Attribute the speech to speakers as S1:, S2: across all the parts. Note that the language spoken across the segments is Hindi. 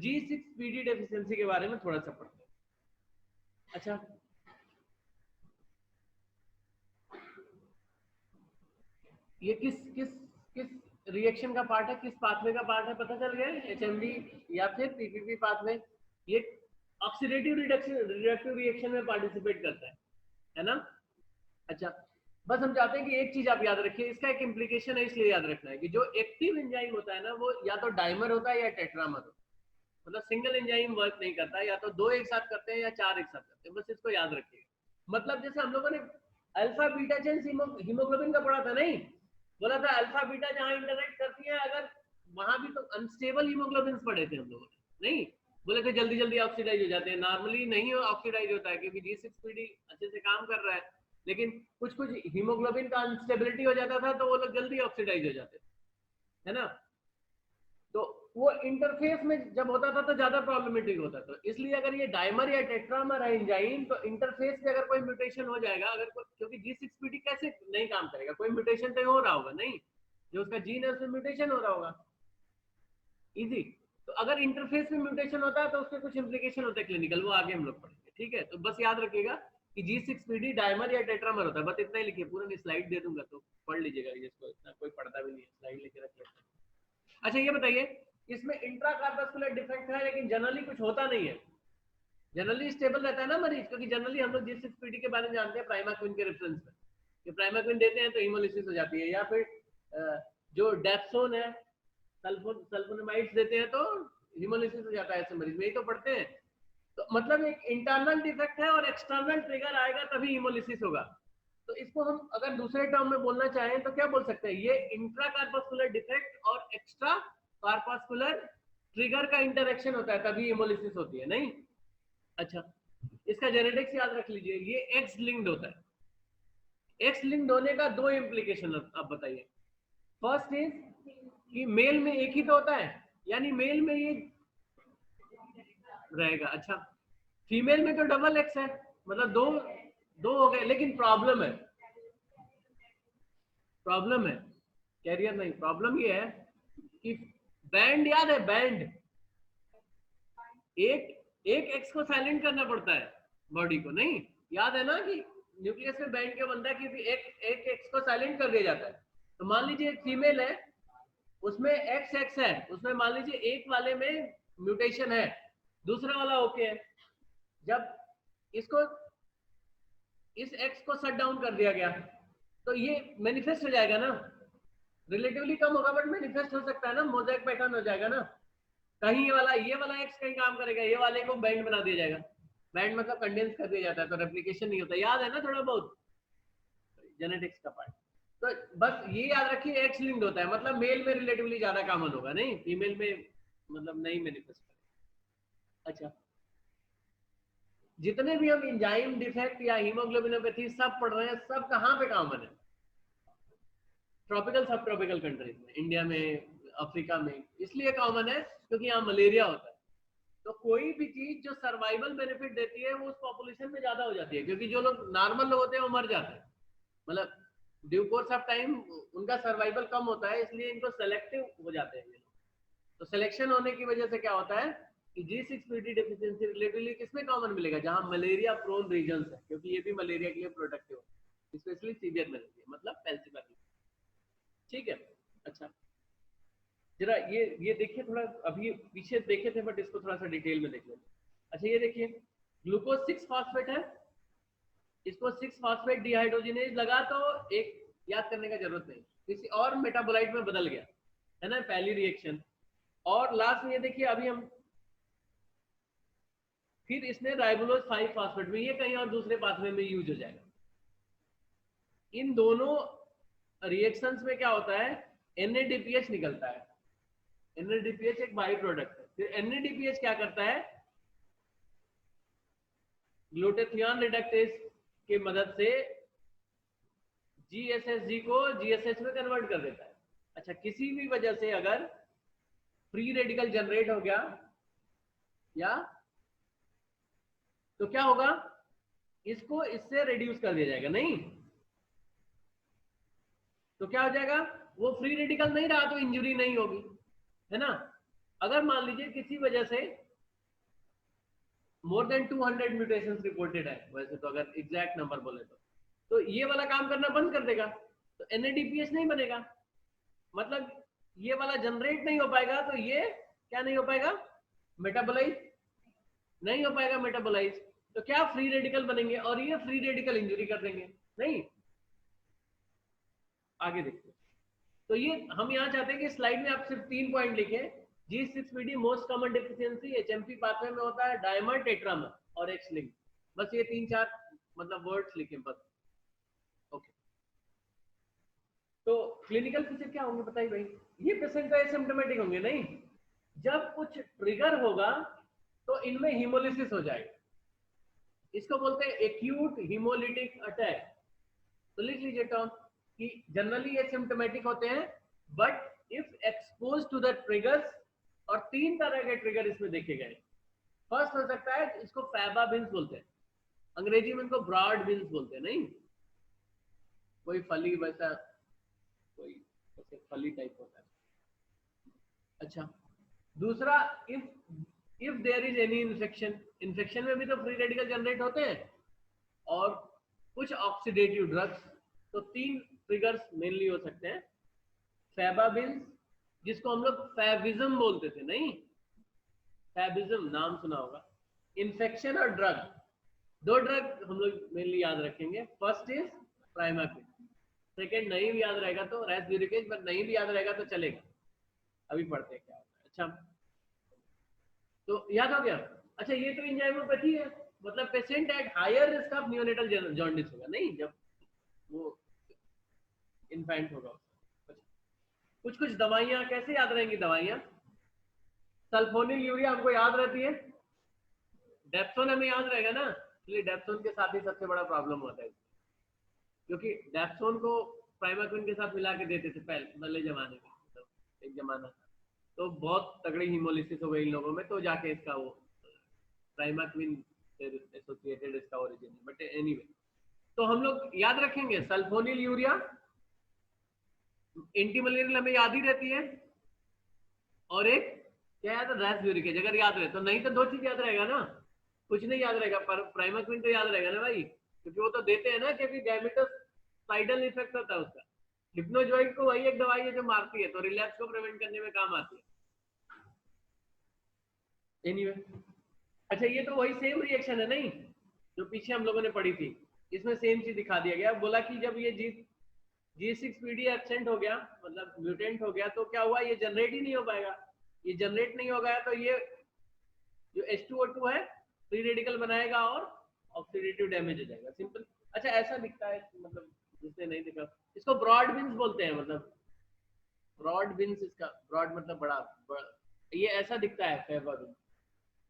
S1: G6PD डेफिशिएंसी के बारे में थोड़ा सा पढ़ते हैं। अच्छा, ये किस किस किस रिएक्शन का पार्ट है, किस पाथवे का पार्ट है, पता चल गया? HMB या फिर PPP पाथवे। ये ऑक्सीडेटिव रिडक्टिव रिएक्शन में पार्टिसिपेट करता है ना? अच्छा, बस हम चाहते हैं कि एक चीज आप याद रखिए, इसका एक इम्प्लीकेशन है, इसलिए याद रखना है कि जो एक्टिव एंजाइम होता है ना, वो या तो डाइमर होता है या टेट्रामर होता है। मतलब सिंगल एंजाइम वर्क नहीं करता है, या तो 2 एक साथ करते हैं या 4 एक साथ करते हैं, बस इसको याद रखिएगा। मतलब जैसे हम लोगों ने अल्फा बीटा चेन हीमोग्लोबिन का पढ़ा था, नहीं बोला था अल्फा बीटा जहां इंटरेक्ट करती है, अगर वहां भी तो अनस्टेबल हीमोग्लोबिन पढ़े थे हम लोगों ने, नहीं बोले थे जल्दी जल्दी ऑक्सीडाइज हो जाते हैं। नॉर्मली नहीं ऑक्सीडाइज होता है क्योंकि G6PD अच्छे से काम कर रहा है, लेकिन कुछ कुछ हीमोग्लोबिन का अनस्टेबिलिटी हो जाता था तो वो लोग जल्दी ऑक्सीडाइज हो जाते है ना। तो वो इंटरफेस में जब होता था तो ज्यादा प्रॉब्लमेटिक होता था, इसलिए अगर ये डाइमर या टेट्रामर है एंजाइम, तो इंटरफेस पे अगर कोई म्यूटेशन हो जाएगा, अगर क्योंकि G6PD कैसे नहीं काम करेगा, कोई म्यूटेशन तो हो रहा होगा, नहीं जो उसका जीन है उसमें म्यूटेशन हो रहा होगा, इजी। तो अगर इंटरफेस में म्यूटेशन होता है तो उसके कुछ इंप्लीकेशन होते हैं क्लिनिकल, वो आगे हम लोग पढ़ेंगे, ठीक है। तो बस याद रखिएगा कि G6PD डाइमर या टेट्रामर होता है, बस इतना ही लिखिए, पूरा स्लाइड दे दूंगा तो पढ़ लीजिएगा, जिसको इतना कोई पढ़ता भी नहीं है, स्लाइड लेके रख लेते हैं। अच्छा ये बताइए, इसमें इंट्राकार्पस्कुलर डिफेक्ट है लेकिन जनरली कुछ होता नहीं है, जनरली स्टेबल रहता है ना मरीज, क्योंकि जनरली हम लोग G6PD के बारे में जानते हैं प्राइमाक्विन के रेफरेंस में, कि प्राइमाक्विन देते हैं तो हीमोलिसिस हो जाती है, या फिर जो डेप्सोन है, सल्फोनेमाइड्स देते हैं तो हीमोलिसिस हो जाता है ऐसे मरीज में, यही तो पढ़ते हैं। तो मतलब एक इंटरनल डिफेक्ट है और एक्सटर्नल ट्रिगर आएगा तभी हीमोलिसिस होगा। तो इसको हम अगर दूसरे टर्म में बोलना चाहें तो क्या बोल सकते हैं, ये इंट्राकार्पस्कुलर डिफेक्ट और एक्स्ट्रा कार्पस्कुलर ट्रिगर का इंटरेक्शन होता है तभी हीमोलिसिस होती है, नहीं। अच्छा, इसका जेनेटिक्स याद रख लीजिए, ये एक्स लिंक्ड होता है। एक्स लिंक्ड होने का 2 इंप्लीकेशन आप बताइए। फर्स्ट इज कि मेल में एक ही तो होता है, यानी मेल में ये रहेगा। अच्छा, फीमेल में तो डबल एक्स है, मतलब दो हो गए, लेकिन प्रॉब्लम है कैरियर नहीं, प्रॉब्लम ये है कि बैंड याद है, बैंड एक एक्स को साइलेंट करना पड़ता है बॉडी को, नहीं याद है ना कि न्यूक्लियस में बैंड क्या बनता है कि एक एक्स को साइलेंट कर दिया जाता है। तो मान लीजिए एक फीमेल है, उसमें एक्स है, उसमें मान लीजिए एक वाले में म्यूटेशन है, दूसरा वाला ओके है। जब इसको इस एक्स को शट डाउन कर दिया गया तो ये मैनिफेस्ट हो जाएगा ना, रिलेटिवली कम होगा बट मैनिफेस्ट हो सकता है ना, मोज़ेक पैटर्न हो जाएगा ना, कहीं ये वाला एक्स कहीं काम करेगा, ये वाले को बैंड बना दिया जाएगा। बैंड मतलब कंडेंस कर दिया जाता है तो रेप्लिकेशन नहीं होता, याद है ना थोड़ा बहुत जेनेटिक्स का पार्ट। तो बस ये याद रखिए एक्स लिंक्ड होता है, मतलब मेल में रिलेटिवली ज्यादा कॉमन होगा, नहीं फीमेल में मतलब नहीं मैनिफेस्ट करेगा। अच्छा, जितने भी हम एंजाइम डिफेक्ट या हीमोग्लोबिनोपैथी सब पढ़ रहे हैं, सब कहाँ पे कॉमन है? ट्रॉपिकल सब ट्रॉपिकल कंट्रीज में, इंडिया में, अफ्रीका में, इसलिए कॉमन है क्योंकि यहाँ मलेरिया होता है। तो कोई भी चीज जो सर्वाइवल बेनिफिट देती है वो उस पॉपुलेशन में ज्यादा हो जाती है, क्योंकि जो लोग नॉर्मल लोग होते हैं वो मर जाते हैं, मतलब ड्यू कोर्स ऑफ टाइम उनका सर्वाइवल कम होता है, इसलिए इनको सेलेक्टिव हो जाते हैं। तो सिलेक्शन होने की वजह से क्या होता है कि G6PD डेफिशिएंसी रिलेटिवली किसमें कॉमन मिलेगा, जहां मलेरिया प्रोन रीजन है, क्योंकि ये भी मलेरिया के लिए प्रोटेक्टिव है, स्पेशली सीवियर मलेरिया मतलब पेल्सिमर, ठीक है। अच्छा, जरा ये देखिए, थोड़ा अभी पीछे देखे थे बट इसको थोड़ा सा डिटेल में देख लेते। अच्छा ये देखिए, ग्लूकोज 6 फॉस्फेट है, इसको 6 फॉस्फेट डिहाइड्रोजिनेज लगा तो एक याद करने का जरूरत नहीं, किसी और मेटाबोलाइट में बदल गया है ना, पहली रिएक्शन। और लास्ट में ये देखिए, अभी हम फिर इसने राइबोलोज 5 फॉस्फेट में, ये कहीं और दूसरे पाथवे में यूज हो जाएगा। इन दोनों रिएक्शंस में क्या होता है, NADPH निकलता है। NADPH एक बाई प्रोडक्ट है। फिर NADPH क्या करता है, ग्लूटाथियोन रिडक्टेज की मदद से GSHG को GSH में कन्वर्ट कर देता है। अच्छा, किसी भी वजह से अगर फ्री रेडिकल जनरेट हो गया या तो क्या होगा, इसको इससे रिड्यूस कर दिया जाएगा, नहीं तो क्या हो जाएगा, वो फ्री रेडिकल नहीं रहा तो इंजरी नहीं होगी, है ना। अगर मान लीजिए किसी वजह से मोर देन 200 म्यूटेशंस रिपोर्टेड है, वैसे तो अगर एग्जैक्ट नंबर बोले तो ये वाला काम करना बंद कर देगा, तो NADPH नहीं बनेगा, मतलब ये वाला जनरेट नहीं हो पाएगा, तो ये क्या नहीं हो पाएगा, मेटाबोलाइज नहीं हो पाएगा, मेटाबोलाइज तो क्या फ्री रेडिकल बनेंगे और ये फ्री रेडिकल इंजरी कर देंगे, नहीं। आगे देखते, तो ये हम यहाँ चाहते हैं कि स्लाइड में आप सिर्फ 3 पॉइंट लिखे। G6PD most common deficiency HMP pathway में होता है, डायमर, टेट्रामर और एक्स लिंक, बस ये 3-4 मतलब वर्ड्स लिखे बस। ओके, तो क्लिनिकल फीचर क्या होंगे बताइए भाई। ये पेशेंट का एसिम्प्टोमेटिक होंगे, नहीं, जब कुछ ट्रिगर होगा तो इनमें हीमोलिसिस हो जाएगा, इसको बोलते हैं एक्यूट हीमोलिटिक अटैक। तो लिख लीजिए टर्म कि जनरली ये सिम्प्टोमेटिक होते हैं, but if expose to the triggers, और 3 तरह के ट्रिगर इसमें देखे गए। फर्स्ट हो सकता है, इसको फैबा बिन्स बोलते हैं, अंग्रेजी में इनको ब्रॉड बिन्स बोलते हैं, नहीं कोई फली वैसा, कोई ऐसे फली टाइप होता है। अच्छा, दूसरा, if there is any infection, infection में भी तो फ्री रेडिकल जनरेट होते हैं, और कुछ ऑक्सीडेटिव ड्रग्स, तो 3 ट्रिगर्स मेनली हो सकते हैं। फैबाबिन्स, जिसको हम लोग फैबिज्म बोलते थे, नहीं, फैबिज्म नाम सुना होगा। इन्फेक्शन और ड्रग, 2 ड्रग हम लोग मेनली याद रखेंगे। फर्स्ट इज प्राइमाक्विन, सेकेंड नहीं भी याद रहेगा तो रेस्ब्यूरिकेज, पर नहीं भी याद रहेगा तो चलेगा, अभी पढ़ते हैं क्या होता है। अच्छा, तो याद हो गया। अच्छा, ये तो एंजाइमोपैथी है, मतलब patient at higher risk of neonatal jaundice होगा, नहीं, जब वो इन्फेंट होगा। कुछ कुछ दवाइयां कैसे याद रहेंगी, दवाइयां सल्फोनिल यूरिया हमको याद रहती है, डेप्सोन हमें याद रहेगा ना, इसलिए डेप्सोन के साथ ही सबसे बड़ा प्रॉब्लम होता है, क्योंकि डेप्सोन को प्राइमाक्विन के साथ मिला के देते थे पहले जमाने में, तो एक जमाना था, तो बहुत तगड़ी हीमोलिसिस हो गई इन लोगों में, तो जाके इसका वो प्राइमाक्विन से एसोसिएटेड इसका ओरिजिन है। बट एनीवे, तो हम लोग याद रखेंगे सल्फोनिल यूरिया, एंटी मलेरियल हमें याद ही रहती है, और एक क्या याद है, रेस्ब्यूरिकेज, अगर याद रहे तो, नहीं तो 2 चीज याद रहेगा ना, कुछ नहीं याद रहेगा, पर प्राइमाक्विन तो याद रहेगा ना भाई, क्योंकि वो तो देते हैं ना, क्योंकि गैमेटोसाइडल इफेक्ट होता है उसका। हिप्नोजॉइड को वही एक दवाई है जो मारती है, तो रिलैप्स को प्रिवेंट करने में काम आती है। एनीवे, अच्छा, ये तो वही सेम रिएक्शन है, नहीं, जो पीछे हम लोगों ने पढ़ी थी, इसमें सेम चीज दिखा दिया गया। बोला कि जब ये G6PD एब्सेंट हो गया, मतलब म्यूटेंट हो गया, तो क्या हुआ, ये जनरेट ही नहीं हो पाएगा। ये जनरेट नहीं होगा तो ये जो H2O2 है फ्री रेडिकल बनाएगा और ऑक्सीडेटिव डैमेज हो जाएगा, सिंपल। अच्छा, ऐसा दिखता है, मतलब जिसने नहीं देखा, इसको ब्रॉड बिन्स बोलते हैं, मतलब ब्रॉड बिन्स, इसका ब्रॉड मतलब बड़ा, ये ऐसा दिखता है फैबाबिन।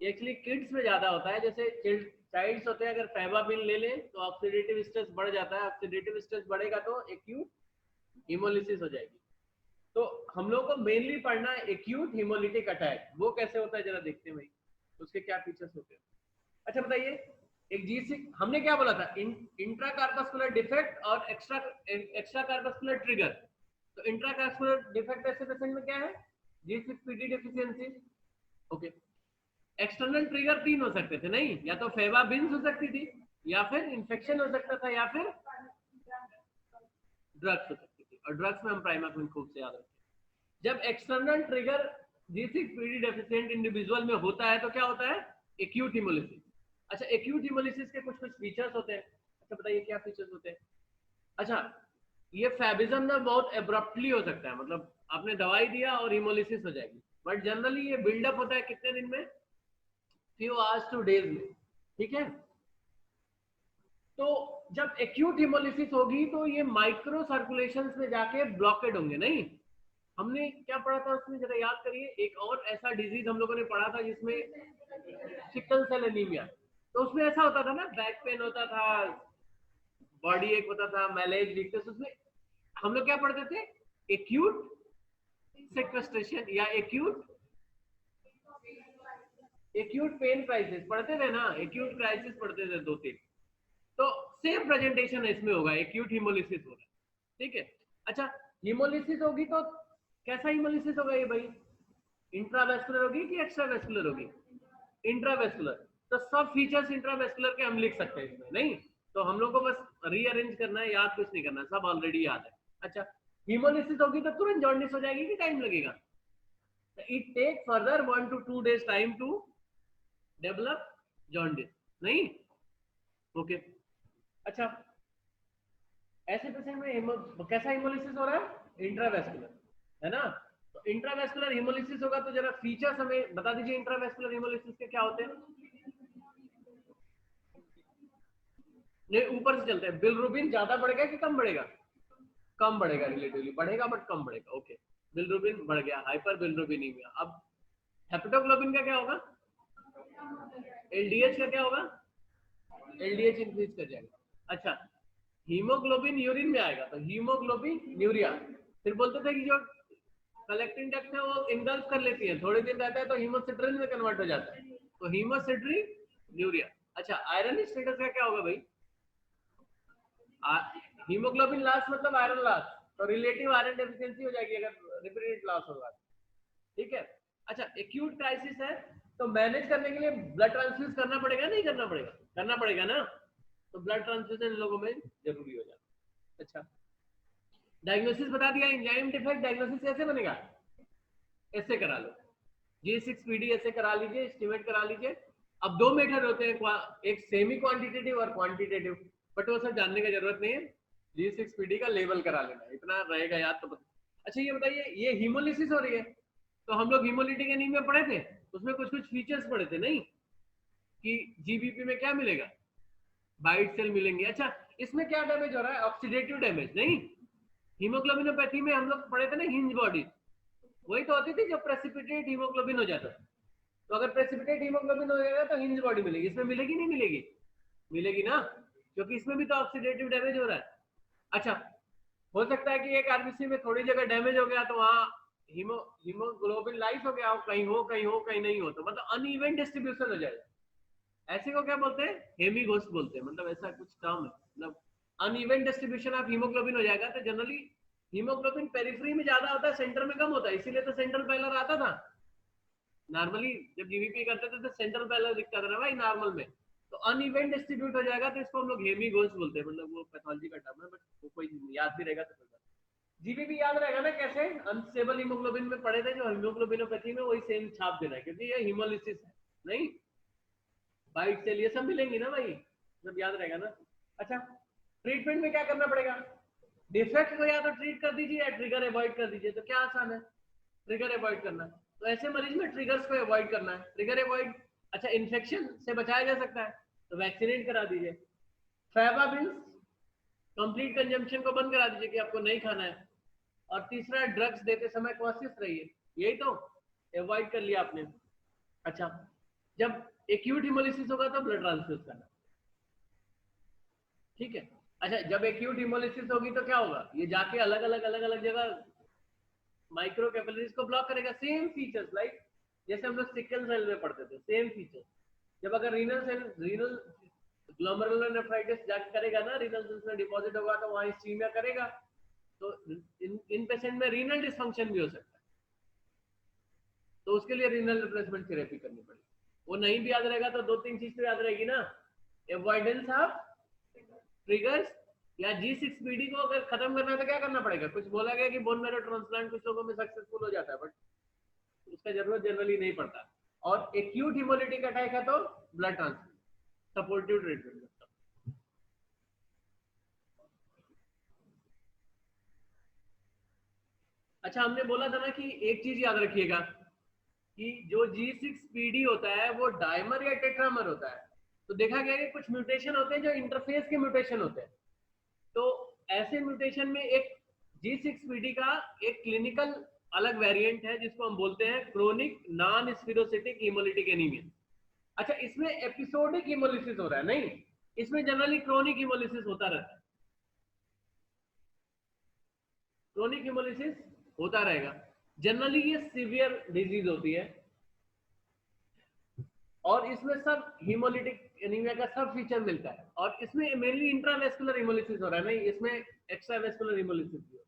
S1: ये एक्चुअली किड्स में ज्यादा होता है, जैसे चाइल्ड्स होते हैं, अगर फैबाबिन ले लें तो ऑक्सीडेटिव स्ट्रेस बढ़ जाता है, ऑक्सीडेटिव स्ट्रेस बढ़ेगा तो एक्यूट हीमोलिसिस हो जाएगी। तो हम लोग को मेनली पढ़ना है एक्यूट हीमोलिटिक अटैक, वो कैसे होता है जरा देखते हैं भाई, उसके क्या फीचर्स होते हैं। अच्छा बताइए, एक G6 हमने क्या बोला था, इंट्राकार्पस्कुलर डिफेक्ट और एक्स्ट्रा कार्पस्कुलर ट्रिगर। तो इंट्राकार्पस्कुलर डिफेक्ट ऐसे पेशेंट में क्या है, G6PD deficiency. Okay, external trigger 3 हो सकते थे, नहीं, या तो फैबाबिन्स हो सकती थी, या फिर इन्फेक्शन हो सकता था, या फिर ड्रग्स हो सकती थी, और ड्रग्स में हम प्राइमाक्विन खूब से याद रखें। जब external trigger G6PD deficient individual में होता है तो क्या होता है, एक्यूट हीमोलिसिस। अच्छा, एक्यूट हीमोलिसिस के कुछ फीचर्स होते हैं, अच्छा बताइए क्या फीचर्स होते हैं। अच्छा, ये फैबिज्म ना बहुत एब्रप्टली हो सकता है, मतलब आपने दवाई दिया और हीमोलिसिस हो जाएगी, बट जनरली ये बिल्डअप होता है कितने दिन में, फ्यू आवर्स टू डेज में, ठीक है। तो जब एक्यूट हीमोलिसिस होगी तो ये माइक्रो सर्कुलेशंस में जाके ब्लॉकेड होंगे, नहीं, हमने क्या पढ़ा था उसमें जरा याद करिए, एक और ऐसा डिजीज हम लोगों ने पढ़ा था जिसमें सिकल सेल एनीमिया, तो उसमें ऐसा होता था ना, बैक पेन होता था, बॉडी एक होता था, मैलेज वीकनेस, उसमें हम लोग क्या पढ़ते थे, एक्यूट सेक्वेस्ट्रेशन या एक्यूट पेन क्राइसिस पढ़ते थे ना, एक्यूट क्राइसिस पढ़ते थे 2-3, तो सेम प्रेजेंटेशन इसमें होगा, एक्यूट हीमोलिसिस होगा, ठीक है। अच्छा, हीमोलिसिस होगी तो कैसा हीमोलिसिस होगा ये भाई, इंट्रावेस्कुलर होगी कि एक्स्ट्रावेस्कुलर होगी? इंट्रावेस्कुलर। तो सब फीचर्स इंट्रावेस्कुलर के हम लिख सकते हैं इसमें, नहीं? तो हम लोग को बस रीअरेंज करना है, याद कुछ नहीं करना, सब ऑलरेडी याद है। अच्छा, हीमोलिसिस होगी तो तुरंत जॉन्डिस हो जाएगी कि टाइम लगेगा? It take further 1 to 2 days time to develop jaundice, नहीं? ओके। अच्छा, ऐसे पेशेंट में कैसा हीमोलिसिस हो रहा है? इंट्रावेस्कुलर, है ना? तो इंट्रावेस्कुलर हीमोलिसिस होगा तो जरा फीचर्स हमें बता दीजिए इंट्रावेस्कुलर हीमोलिसिस के क्या होते हैं? ये ऊपर से चलते हैं। बिलरुबिन ज्यादा बढ़ेगा कि कम बढ़ेगा? कम बढ़ेगा, रिलेटिवली बढ़ेगा बट कम बढ़ेगा। ओके, बिलरुबिन बढ़ गया, हाइपर बिलरुबिनीमिया। अब हेपेटोग्लोबिन का क्या होगा? एलडीएच का क्या होगा? एलडीएच इंक्रीज कर जाएगा। अच्छा, हीमोग्लोबिन यूरिन में आएगा तो हीमोग्लोबिन न्यूरिया। फिर बोलते थे कि जो कलेक्टिंग डक्ट है वो इनगल्फ कर लेती है, थोड़े दिन रहता है तो हीमोसिट्रिन में कन्वर्ट हो जाता है, तो हीमोसिट्रिन न्यूरिया। अच्छा, आयरन स्टेटस का क्या होगा भाई? हीमोग्लोबिन लॉस मतलब आयरन लॉस, तो रिलेटिव आयरन डेफिशिएंसी हो जाएगी अगर रिपीटेड लॉस होगा। ठीक है। अच्छा, एक्यूट क्राइसिस है तो मैनेज करने के लिए ब्लड ट्रांसफ्यूज करना पड़ेगा, नहीं करना पड़ेगा? करना पड़ेगा ना, तो ब्लड ट्रांसफ्यूजन लोगों में जरूरी हो जाता है। अच्छा, डायग्नोसिस बता दिया। एंजाइम डिफेक्ट डायग्नोसिस कैसे बनेगा? ऐसे करा लो, G6PD ऐसे करा लीजिए, एस्टिमेट करा लीजिए। अब दो मेथड होते हैं, एक सेमी क्वांटिटेटिव और क्वांटिटेटिव, बट वो सब जानने की जरूरत नहीं है। G6PD का लेवल करा लेना, इतना रहेगा याद तो। अच्छा, ये बताइए, ये हीमोलिसिस हो रही है तो हम लोग हीमोलिटिक एनीमिया पढ़े थे, उसमें कुछ कुछ फीचर्स पढ़े थे, नहीं? कि जीबीपी में क्या मिलेगा? वाइट सेल मिलेंगे। अच्छा, इसमें क्या डैमेज हो रहा है? ऑक्सीडेटिव डैमेज, नहीं? हीमोग्लोबिनोपैथी में हम लोग पढ़े थे ना, हिंज बॉडी, वही तो होती थी जब प्रेसिपिटेट हीमोग्लोबिन हो जाता है। तो अगर प्रेसिपिटेट हीमोग्लोबिन हो जाएगा तो हिंज बॉडी मिलेगी। इसमें मिलेगी नहीं मिलेगी? मिलेगी ना, क्योंकि इसमें भी तो ऑक्सीडेटिव डैमेज हो रहा है। अच्छा, हो सकता है कि एक आरबीसी में थोड़ी जगह डैमेज हो गया तो वहां हीमोग्लोबिन लाइस हो गया हो, कहीं हो कहीं हो कहीं नहीं हो, तो मतलब अनइवन डिस्ट्रीब्यूशन हो जाएगा। ऐसे को क्या बोलते हैं? हेमीगोस्ट बोलते हैं, मतलब ऐसा कुछ टर्म है, मतलब अनइवन डिस्ट्रीब्यूशन ऑफ हीमोग्लोबिन हो जाएगा। तो जनरली हीमोग्लोबिन पेरिफेरी में ज्यादा होता है, सेंटर में कम होता है, इसीलिए तो सेंट्रल पैलर आता था नॉर्मली। जब जीवीपी करते थे तो सेंट्रल पैलर दिखता था ना भाई नॉर्मल में। तो अनइवन डिस्ट्रीब्यूट हो जाएगा तो इसको हम लोग हेमीगोस्ट बोलते हैं, मतलब वो पैथोलॉजी का टर्म है, बट वो कोई याद भी रहेगा तो कोई बात। जीबीपी याद रहेगा ना कैसे? अनस्टेबल हीमोग्लोबिन में पढ़े थे जो हीमोग्लोबिनोपैथी में, वही सेम छाप देना है, क्योंकि ये हीमोलिसिस है, नहीं? वाइट सेल ये सब मिलेंगी ना भाई, सब याद रहेगा ना। अच्छा, ट्रीटमेंट में क्या करना पड़ेगा? डिफेक्ट को या तो ट्रीट कर दीजिए या ट्रिगर अवॉइड कर दीजिए, तो क्या आसान है? ट्रिगर अवॉइड करना है। तो ऐसे मरीज में ट्रिगर्स को अवॉइड करना है, ट्रिगर अवॉइड। अच्छा, इन्फेक्शन से बचाया जा सकता है तो वैक्सीनेट करा दीजिए। फैबाबिन्स कंप्लीट कंजम्पशन को बंद करा दीजिए कि आपको नहीं खाना है। और तीसरा, ड्रग्स देते समय कॉशियस रहिए, यही तो अवॉइड कर लिया आपने। अच्छा, जब एक्यूट हिमोलिसिस होगा तो ब्लड ट्रांसफ्यूज करना, ठीक है? अच्छा, जब एक्यूट हिमोलिसिस होगी तो क्या होगा? ये जाके अलग अलग जगह माइक्रो कैपिलरीज को ब्लॉक करेगा। सेम फीचर्स लाइक जैसे हम लोग सिकल सेल में पढ़ते थे, सेम फीचर्स। जब अगर रीनल ग्लोमेरुलर नेफ्राइटिस जाके करेगा ना, रीनल सेल्स में डिपॉजिट होगा तो वहां इस्कीमिया करेगा, तो इन पेशेंट में रीनल डिसफंक्शन भी हो सकता है, तो उसके लिए रीनल रिप्लेसमेंट थेरेपी करनी पड़ेगी। वो नहीं भी याद रहेगा तो दो तीन चीज तो याद रहेगी ना, अवॉइडेंस ऑफ ट्रिगर्स, या G6PD को अगर खत्म करना है तो क्या करना पड़ेगा? कुछ बोला गया कि बोन मैरो ट्रांसप्लांट कुछ लोगों में सक्सेसफुल हो जाता है, बट उसका जरूरत जनरली नहीं पड़ता। और एक्यूट हिमोलिटिक अटैक है तो ब्लड ट्रांसफ्यूजन, सपोर्टिव ट्रीटमेंट। अच्छा, हमने बोला था ना कि एक चीज याद रखिएगा कि जो G6PD होता है वो डायमर या टेट्रामर होता है। तो देखा गया कि कुछ म्यूटेशन होते हैं जो इंटरफेस के म्यूटेशन होते हैं। तो ऐसे म्यूटेशन में एक G6PD का एक क्लिनिकल अलग वेरिएंट है जिसको हम बोलते हैं क्रोनिक नॉन स्फीरोसिटिक हीमोलिटिक एनीमिया। अच्छा, इसमें एपिसोडिक हीमोलिसिस हो रहा है, नहीं? इसमें जनरली क्रोनिक हीमोलिसिस होता रहता है, क्रोनिक हीमोलिसिस होता रहेगा। जनरली ये सीवियर डिजीज होती है और इसमें सब हीमोलिटिक एनीमिया का सब फीचर मिलता है, और इसमें मेनली इंट्रावेस्कुलर हीमोलिसिस हो रहा है, नहीं इसमें एक्स्ट्रावेस्कुलर हीमोलिसिस भी हो।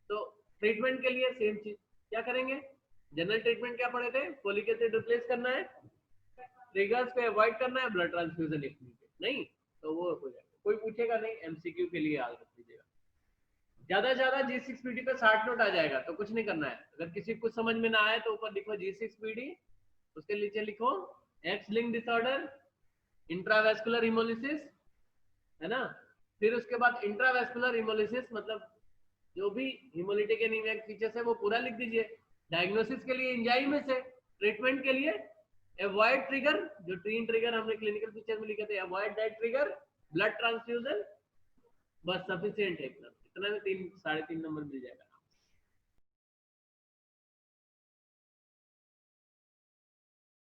S1: तो ट्रीटमेंट के लिए सेम चीज क्या करेंगे? जनरल ट्रीटमेंट क्या पढ़े थे? फोलिक एसिड रिप्लेस करना है, ट्रिगर्स को अवॉइड करना है, ब्लड ट्रांसफ्यूजन नहीं तो वो हो जाएगा। कोई पूछेगा नहीं, एमसीक्यू के लिए याद रख लीजिएगा। ज्यादा से ज्यादा G6PD पे 60 नोट आ जाएगा, तो कुछ नहीं करना है। अगर किसी को कुछ समझ में ना आए तो ऊपर लिखो G6PD, उसके नीचे लिखो x link disorder, intravascular haemolysis, है ना। फिर उसके बाद इंट्रावेस्कुलर हिमोलिसिस मतलब जो भी हिमोलिटिक एनीमिया के फीचर्स है वो पूरा लिख दीजिए। डायग्नोसिस के लिए एंजाइम में से, ट्रीटमेंट के लिए अवॉइड ट्रिगर, जो 3 ट्रिगर हमने क्लिनिकल फीचर में लिखे थे, avoid that trigger, blood transfusion, बस सफिशिएंट है इतना। इतना में 3 साढ़े 3 नंबर मिल जाएगा।